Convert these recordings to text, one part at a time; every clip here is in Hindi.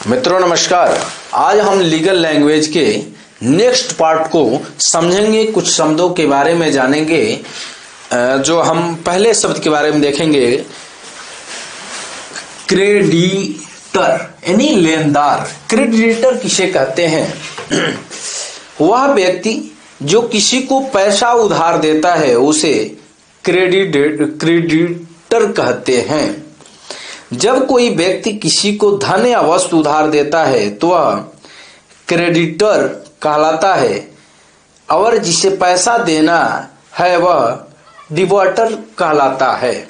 मित्रों नमस्कार। आज हम लीगल लैंग्वेज के नेक्स्ट पार्ट को समझेंगे। कुछ शब्दों के बारे में जानेंगे। जो हम पहले शब्द के बारे में देखेंगे, क्रेडिटर यानी लेनदार। क्रेडिटर किसे कहते हैं? वह व्यक्ति जो किसी को पैसा उधार देता है उसे क्रेडिटर कहते हैं। जब कोई व्यक्ति किसी को धन या वस्तु उधार देता है तो वह क्रेडिटर कहलाता है, और जिसे पैसा देना है वह डिबॉटर कहलाता है।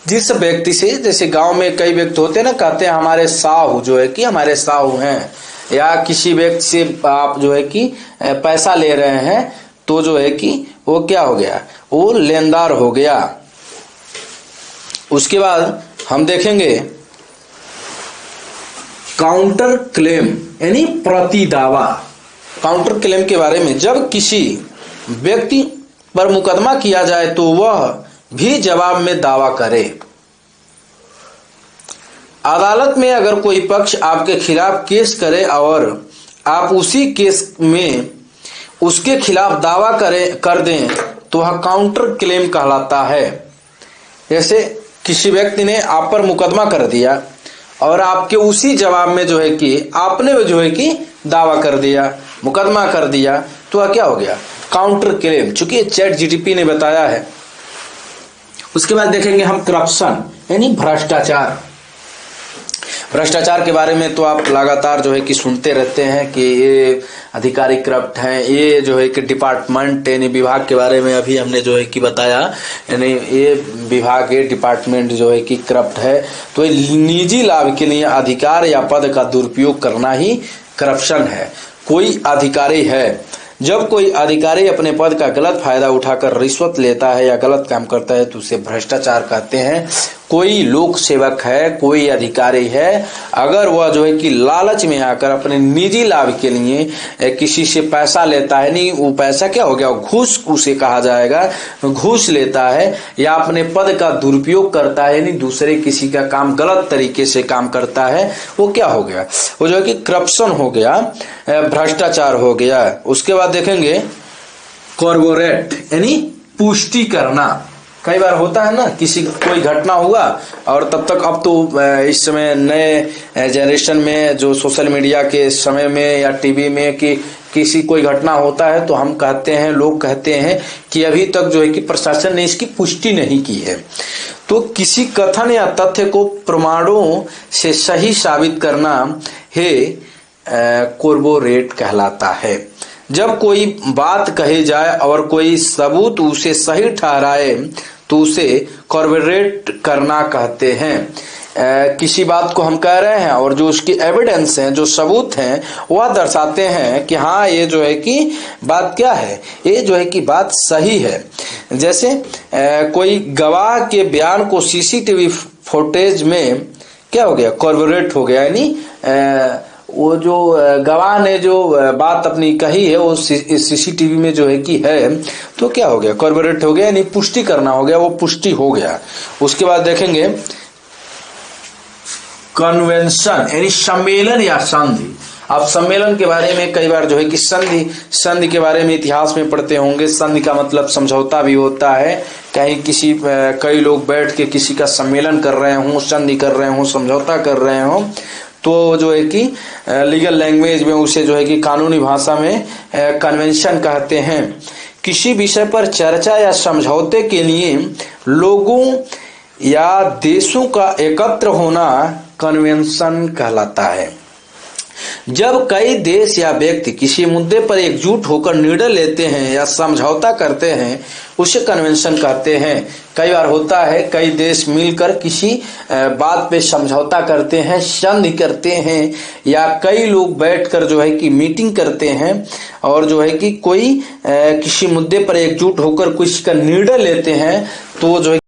जिस व्यक्ति से, जैसे गांव में कई व्यक्ति होते हैं ना, कहते हैं हमारे साहू जो है कि हमारे साहू हैं, या किसी व्यक्ति से आप जो है कि पैसा ले रहे हैं तो जो है कि वो क्या हो गया, वो लेनदार हो गया। उसके बाद हम देखेंगे काउंटर क्लेम यानी प्रति दावा। काउंटर क्लेम के बारे में, जब किसी व्यक्ति पर मुकदमा किया जाए तो वह भी जवाब में दावा करे। अदालत में अगर कोई पक्ष आपके खिलाफ केस करे और आप उसी केस में उसके खिलाफ दावा कर दें तो वह काउंटर क्लेम कहलाता है। जैसे किसी व्यक्ति ने आप पर मुकदमा कर दिया और आपके उसी जवाब में जो है कि आपने जो है कि दावा कर दिया, मुकदमा कर दिया, तो वह क्या हो गया, काउंटर क्लेम। चूंकि चैट जीटीपी ने बताया है। उसके बाद देखेंगे हम करप्शन यानी भ्रष्टाचार। भ्रष्टाचार के बारे में तो आप लगातार जो है कि सुनते रहते हैं कि ये अधिकारी करप्ट हैं, ये जो है कि डिपार्टमेंट यानी विभाग के बारे में अभी हमने जो है कि बताया, यानी ये विभाग, ये डिपार्टमेंट जो है कि करप्ट है। तो निजी लाभ के लिए अधिकार या पद का दुरुपयोग करना ही करप्शन है। कोई अधिकारी है, जब कोई अधिकारी अपने पद का गलत फायदा उठाकर रिश्वत लेता है या गलत काम करता है तो उसे भ्रष्टाचार कहते हैं। कोई लोक सेवक है, कोई अधिकारी है, अगर वह जो है कि लालच में आकर अपने निजी लाभ के लिए किसी से पैसा लेता है, नहीं वो पैसा क्या हो गया, घूस उसे कहा जाएगा, घूस लेता है या अपने पद का दुरुपयोग करता है, नहीं दूसरे किसी का काम गलत तरीके से काम करता है, वो क्या हो गया, वो जो है कि करप्शन हो गया, भ्रष्टाचार हो गया। उसके बाद देखेंगे कॉर्पोरेट यानी पुष्टि करना। कई बार होता है ना, किसी कोई घटना हुआ और तब तक, अब तो इस समय नए जनरेशन में जो सोशल मीडिया के समय में या टीवी में कि किसी कोई घटना होता है तो हम कहते हैं, लोग कहते हैं कि अभी तक जो है कि प्रशासन ने इसकी पुष्टि नहीं की है। तो किसी कथन या तथ्य को प्रमाणों से सही साबित करना है कॉर्पोरेट कहलाता है। जब कोई बात कही जाए और कोई सबूत उसे सही ठहराए तो उसे कॉर्पोरेट करना कहते हैं। किसी बात को हम कह रहे हैं और जो उसकी एविडेंस हैं, जो सबूत हैं, वह दर्शाते हैं कि हाँ ये जो है कि बात क्या है, ये जो है कि बात सही है। जैसे कोई गवाह के बयान को सीसीटीवी फुटेज में क्या हो गया, कॉर्पोरेट हो गया, यानी वो जो गवाह ने जो बात अपनी कही है वो सीसीटीवी में जो है कि है, तो क्या हो गया, कॉर्पोरेट हो गया, यानी पुष्टि करना हो गया, वो पुष्टि हो गया। उसके बाद देखेंगे कन्वेंशन यानी सम्मेलन या संधि। आप सम्मेलन के बारे में कई बार जो है कि संधि के बारे में इतिहास में पढ़ते होंगे। संधि का मतलब समझौता भी होता है। कहीं कई लोग बैठ के किसी का सम्मेलन कर रहे हों, संधि कर रहे हों, समझौता कर रहे हों, तो जो है कि लीगल लैंग्वेज में उसे जो है कि कानूनी भाषा में कन्वेंशन कहते हैं। किसी विषय पर चर्चा या समझौते के लिए लोगों या देशों का एकत्र होना कन्वेंशन कहलाता है। जब कई देश या व्यक्ति किसी मुद्दे पर एकजुट होकर निर्णय लेते हैं या समझौता करते हैं उसे कन्वेंशन कहते हैं। कई बार होता है कई देश मिलकर किसी बात पे समझौता करते हैं, संधि करते हैं, या कई लोग बैठकर जो है कि मीटिंग करते हैं और जो है कि कोई किसी मुद्दे पर एकजुट होकर किसी का निर्णय लेते हैं, तो जो है